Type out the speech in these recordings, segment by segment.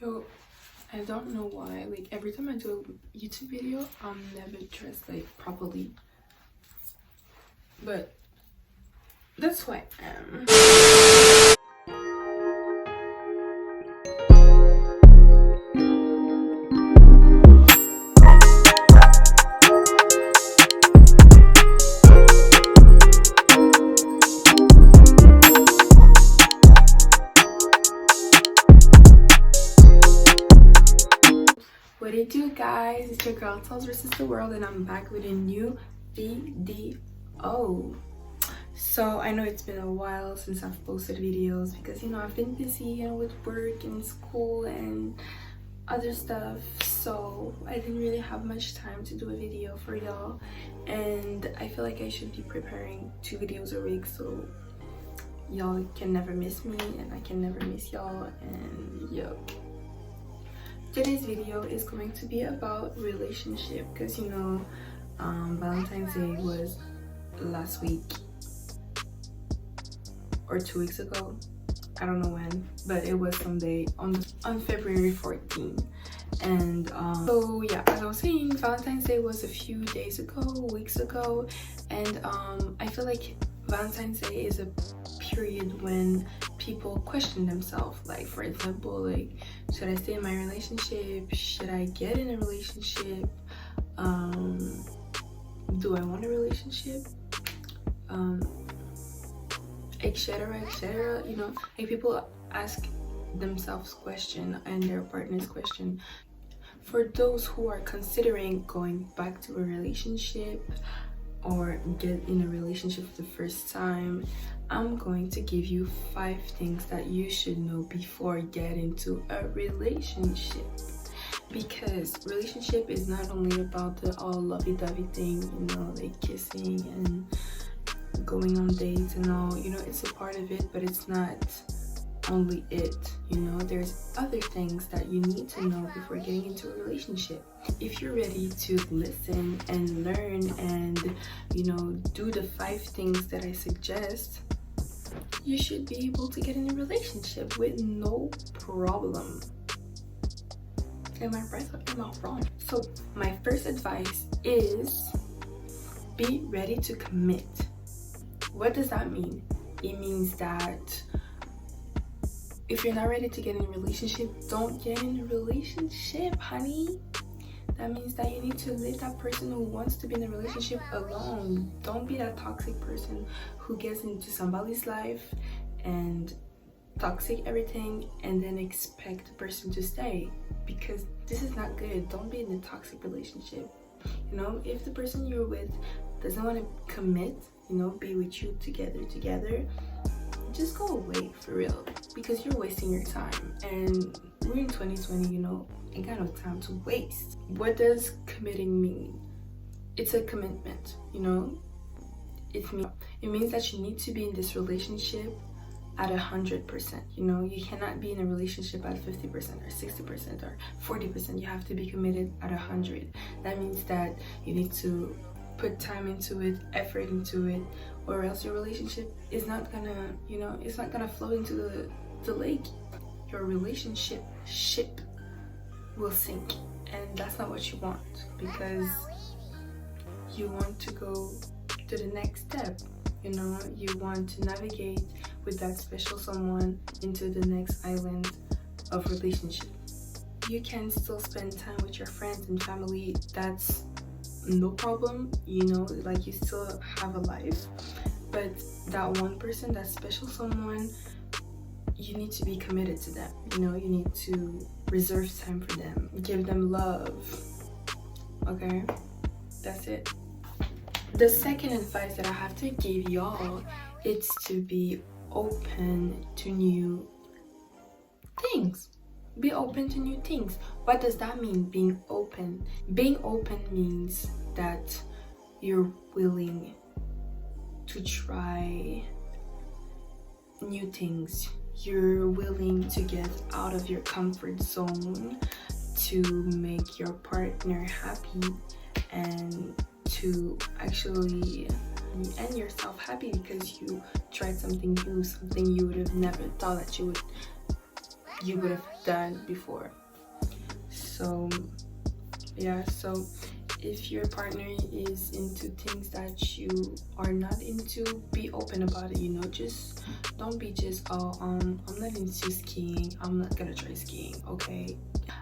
So I don't know why, like every time I do a YouTube video, I'm never dressed like properly, but that's who I am. What it do, guys? It's your girl Tells versus the world, and I'm back with a new video. So I know it's been a while since I've posted videos because I've been busy, with work and school and other stuff, so I didn't really have much time to do a video for y'all, and I feel like I should be preparing 2 videos a week so y'all can never miss me and I can never miss y'all. And today's video is going to be about relationship because Valentine's Day was last week or 2 weeks ago. I don't know when, but it was someday on February 14th. And so yeah, as I was saying, Valentine's Day was a few days ago, weeks ago, and I feel like Valentine's Day is a period when people question themselves. Like, for example, like, should I stay in my relationship? Should I get in a relationship? Do I want a relationship? Etc. Like, people ask themselves question and their partners question. For those who are considering going back to a relationship or get in a relationship for the first time, I'm going to give you 5 things that you should know before getting into a relationship. Because relationship is not only about the all lovey-dovey thing, like kissing and going on dates and all, it's a part of it, but it's not only it. There's other things that you need to know before getting into a relationship. If you're ready to listen and learn and do the 5 things that I suggest, you should be able to get in a relationship with no problem. Am I right or am I wrong? So my first advice is be ready to commit. What does that mean? It means that if you're not ready to get in a relationship, don't get in a relationship, honey. That means that you need to leave that person who wants to be in a relationship alone. Don't be that toxic person who gets into somebody's life and toxic everything and then expect the person to stay, because this is not good. Don't be in a toxic relationship. If the person you're with doesn't want to commit, be with you together, just go away, for real, because you're wasting your time. And we're in 2020, ain't got no time to waste. What does committing mean? It's a commitment, it means that you need to be in this relationship at 100%. You cannot be in a relationship at 50% or 60% or 40%. You have to be committed at 100. That means that you need to put time into it, effort into it, or else your relationship is not gonna, it's not gonna flow into the lake. Your relationship ship will sink, and that's not what you want, because you want to go to the next step. You want to navigate with that special someone into the next island of relationship. You can still spend time with your friends and family. That's no problem, like, you still have a life, but that one person, that special someone, you need to be committed to them. You need to reserve time for them, give them love. Okay, that's it. The second advice that I have to give y'all is to be open to new things. Be open to new things. What does that mean, being open? Being open means that you're willing to try new things. You're willing to get out of your comfort zone to make your partner happy and to actually and yourself happy because you tried something new, something you would have never thought that you would you would have done before. So yeah, so if your partner is into things that you are not into, be open about it, you know. Just don't be just, oh, I'm not into skiing, I'm not gonna try skiing. Okay,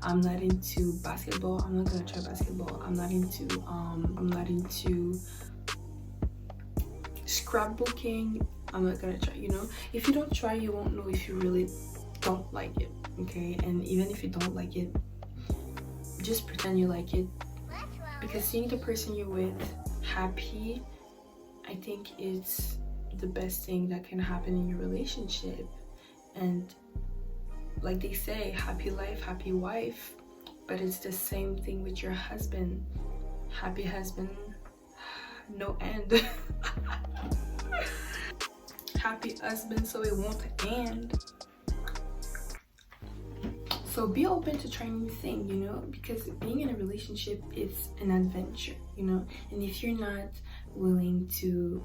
I'm not into basketball, I'm not gonna try basketball. I'm not into scrapbooking, I'm not gonna try, you know. If you don't try, you won't know if you really don't like it. Okay, and even if you don't like it, just pretend you like it, because seeing the person you're with happy, I think it's the best thing that can happen in your relationship. And like they say, happy life, happy wife, but it's the same thing with your husband. Happy husband, no end. Happy husband, so it won't end. So be open to trying new things, you know, because being in a relationship is an adventure, you know. And if you're not willing to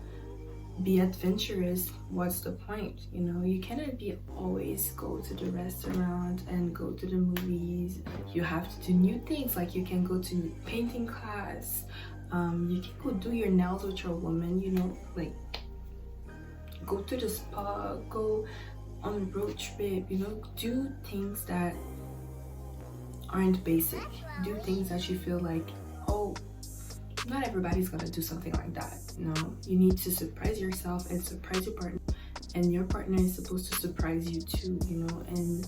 be adventurous, what's the point? You know, you cannot be always go to the restaurant and go to the movies. You have to do new things, like you can go to painting class, you can go do your nails with your woman, you know, like go to the spa, go on a road trip, you know. Do things that aren't basic. Do things that you feel like, oh, not everybody's gonna do something like that. No, you need to surprise yourself and surprise your partner, and your partner is supposed to surprise you too, you know. And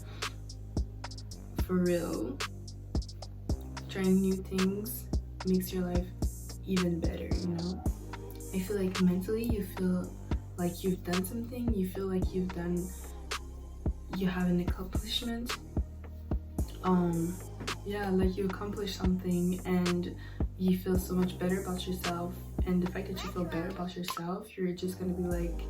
for real, trying new things makes your life even better, you know. I feel like mentally you feel like you've done something, you feel like you have an accomplishment. Yeah, like you accomplished something and you feel so much better about yourself. And the fact that you feel better about yourself, you're just gonna be like,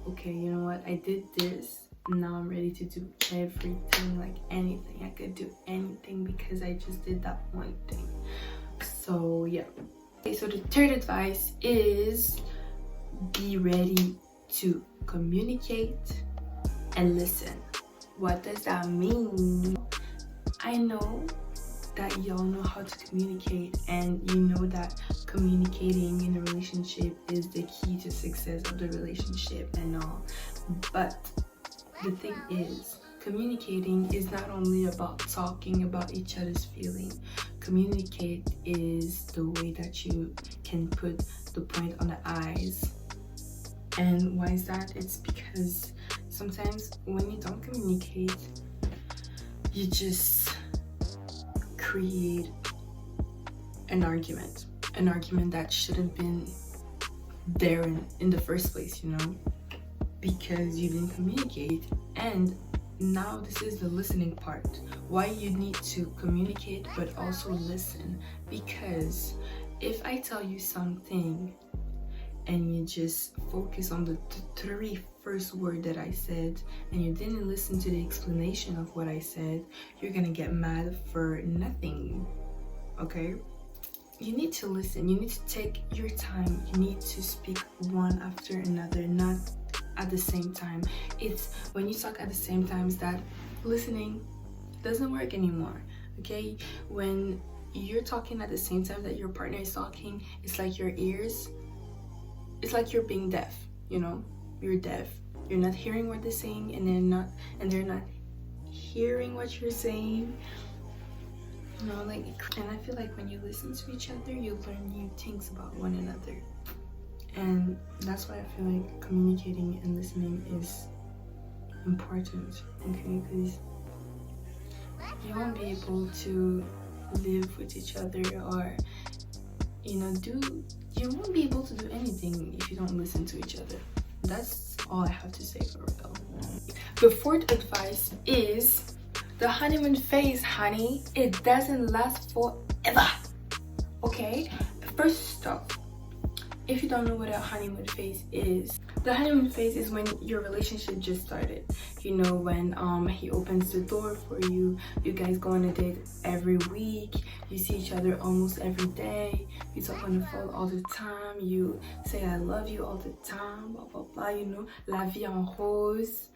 okay, you know what, I did this, now I'm ready to do everything, like anything. I could do anything because I just did that one thing. So yeah. Okay, so the third advice is be ready to communicate and listen. What does that mean? I know that y'all know how to communicate, and you know that communicating in a relationship is the key to success of the relationship and all. But the thing is, communicating is not only about talking about each other's feelings. Communicate is the way that you can put the point on the eyes. And why is that? It's because sometimes when you don't communicate, you just create an argument that shouldn't been there in the first place, you know, because you didn't communicate. And now this is the listening part, why you need to communicate but also listen. Because if I tell you something and you just focus on the three first word that I said and you didn't listen to the explanation of what I said, you're gonna get mad for nothing. Okay, you need to listen, you need to take your time, you need to speak one after another, not at the same time. It's when you talk at the same time that listening doesn't work anymore. Okay, when you're talking at the same time that your partner is talking, it's like your ears, it's like you're being deaf, you know. You're deaf, you're not hearing what they're saying, and they're not hearing what you're saying, you know. Like, and I feel like when you listen to each other, you learn new things about one another. And that's why I feel like communicating and listening is important. Okay, because you won't be able to live with each other, or you know, you won't be able to do anything if you don't listen to each other. That's all I have to say for real. The fourth advice is the honeymoon phase, honey. It doesn't last forever. Okay? First off, if you don't know what a honeymoon phase is, the honeymoon phase is when your relationship just started. You know, when he opens the door for you, you guys go on a date every week, you see each other almost every day, you talk on the phone all the time, you say I love you all the time, blah blah blah, you know, la vie en rose.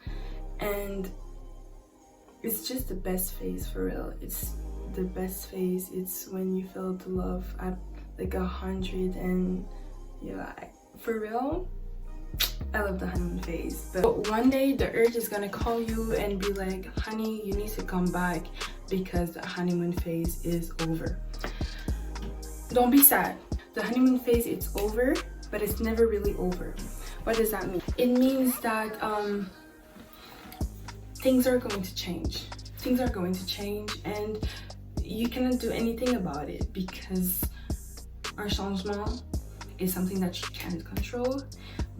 And it's just the best phase, for real. It's the best phase. It's when you feel the love at like 100, and yeah, for real, I love the honeymoon phase. But one day the urge is gonna call you and be like, honey, you need to come back because the honeymoon phase is over. Don't be sad. The honeymoon phase, it's over, but it's never really over. What does that mean? It means that things are going to change. Things are going to change, and you cannot do anything about it, because un changement is something that you can't control.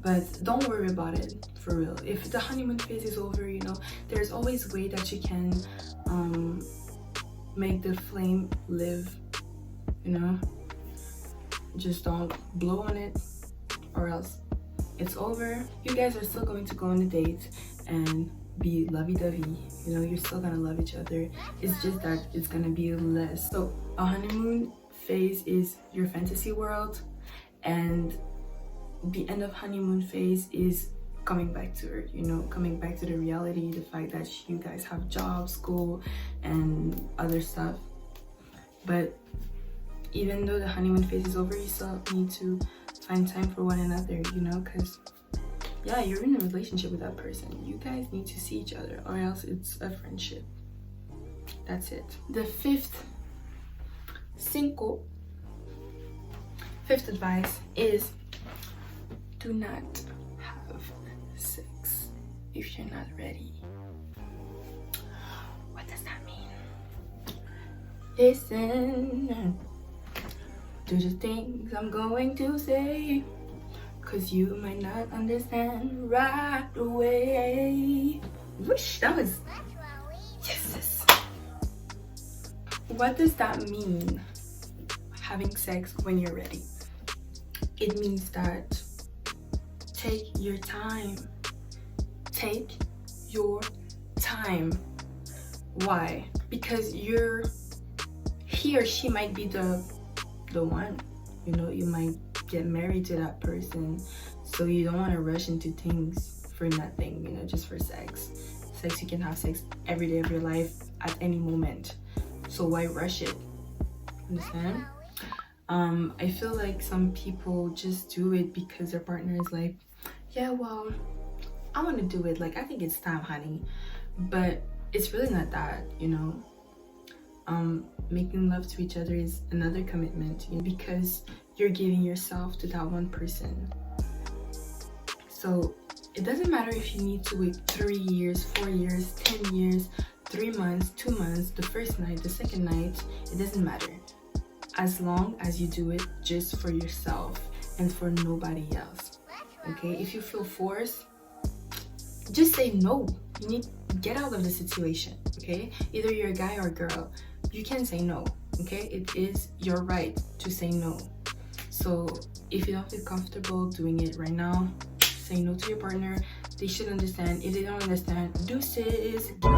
But don't worry about it, for real. If the honeymoon phase is over, you know, there's always a way that you can make the flame live, you know. Just don't blow on it, or else it's over. You guys are still going to go on a date and be lovey-dovey, you know, you're still gonna love each other. It's just that it's gonna be less. So a honeymoon phase is your fantasy world, and the end of honeymoon phase is coming back to earth, you know, coming back to the reality, the fact that you guys have jobs, school, and other stuff. But even though the honeymoon phase is over, you still need to find time for one another, you know, because yeah, you're in a relationship with that person. You guys need to see each other, or else it's a friendship. That's it. The fifth advice is, do not have sex if you're not ready. What does that mean? Listen to the things I'm going to say, cause you might not understand right away. Wish that was yes. What does that mean, having sex when you're ready? It means that take your time. Take your time. Why? Because he or she might be the one, you know. You might get married to that person, so you don't want to rush into things for nothing, you know, just for sex. You can have sex every day of your life at any moment, so why rush it? Understand? I feel like some people just do it because their partner is like, yeah, well, I want to do it, like, I think it's time, honey. But it's really not that, you know. Making love to each other is another commitment, you know, because you're giving yourself to that one person. So it doesn't matter if you need to wait 3 years, 4 years, 10 years, 3 months, 2 months, the first night, the second night, it doesn't matter. As long as you do it just for yourself and for nobody else. Okay? If you feel forced, just say no. You need to get out of the situation. Okay? Either you're a guy or a girl, you can say no. Okay? It is your right to say no. So if you don't feel comfortable doing it right now, say no to your partner. They should understand. If they don't understand, deuces, go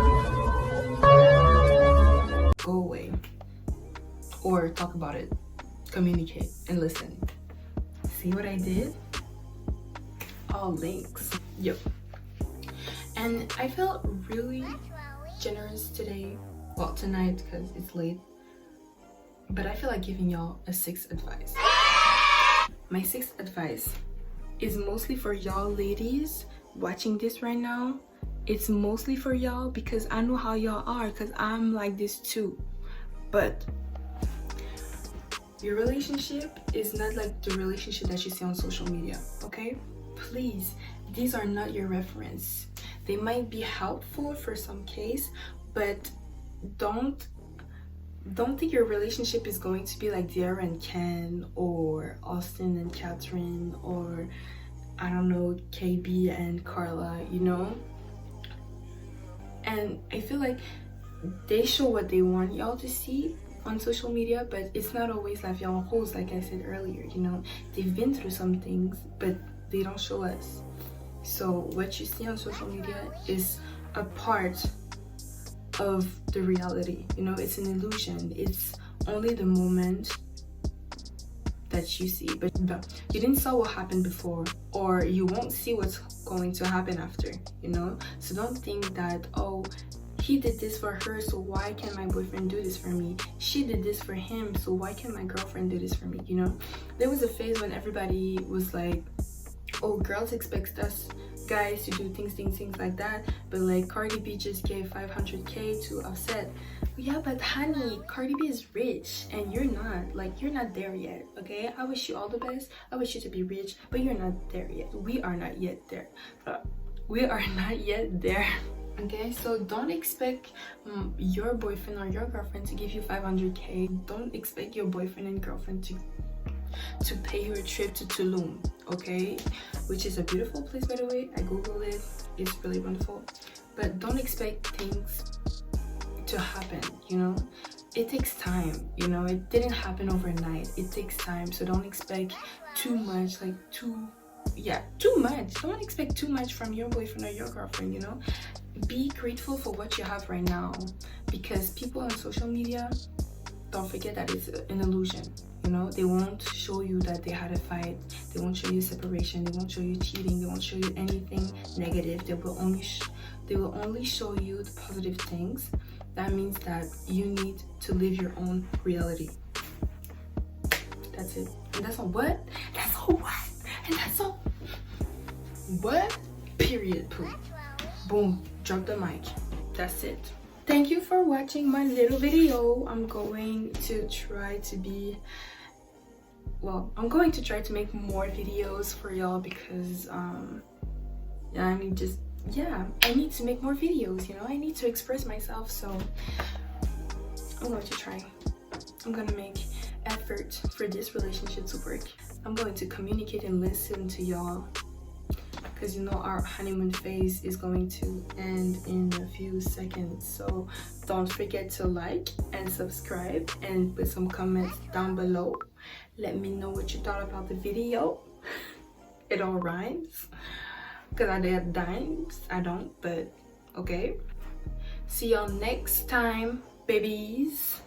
away, or talk about it, communicate, and listen. See what I did? All links. Yo. And I felt really generous today, well, tonight, because it's late, but I feel like giving y'all a 6th advice. My 6th advice is mostly for y'all ladies watching this right now. It's mostly for y'all because I know how y'all are, because I'm like this too. But your relationship is not like the relationship that you see on social media, okay? Please, these are not your reference. They might be helpful for some case, but don't think your relationship is going to be like Diarra and Ken, or Austin and Catherine, or I don't know, KB and Carla, you know? And I feel like they show what they want y'all to see on social media, but it's not always la vie en rose, like I said earlier, you know? They've been through some things, but they don't show us. So what you see on social media is a part of the reality, you know? It's an illusion. It's only the moment that you see, but you didn't saw what happened before, or you won't see what's going to happen after, you know? So don't think that, oh, he did this for her, so why can't my boyfriend do this for me? She did this for him, so why can't my girlfriend do this for me? You know, there was a phase when everybody was like, oh, girls expect us guys to do things like that, but like Cardi B just gave 500k to Offset. Yeah, but honey, Cardi B is rich and you're not. Like, you're not there yet, okay? I wish you all the best. I wish you to be rich, but you're not there yet. We are not yet there. We are not yet there. Okay, so don't expect your boyfriend or your girlfriend to give you 500k. Don't expect your boyfriend and girlfriend to pay you a trip to Tulum, okay, which is a beautiful place, by the way. I googled it, it's really wonderful. But don't expect things to happen, you know. It takes time, you know. It didn't happen overnight. It takes time, so don't expect too much, like too much. Don't expect too much from your boyfriend or your girlfriend, you know. Be grateful for what you have right now, because people on social media, don't forget that it's an illusion. You know, they won't show you that they had a fight. They won't show you separation. They won't show you cheating. They won't show you anything negative. They will only show you the positive things. That means that you need to live your own reality. That's it. And that's all what? That's all what? And that's all what? Period. Poo. Boom. Drop the mic. That's it. Thank you for watching my little video. I'm going to try to make more videos for y'all, because I need to make more videos, you know. I need to express myself, so I'm going to try. I'm gonna make effort for this relationship to work. I'm going to communicate and listen to y'all, because you know our honeymoon phase is going to end in a few seconds. So don't forget to like and subscribe and put some comments down below. Let me know what you thought about the video. It all rhymes, because I did dimes. I don't, but okay. See y'all next time, babies.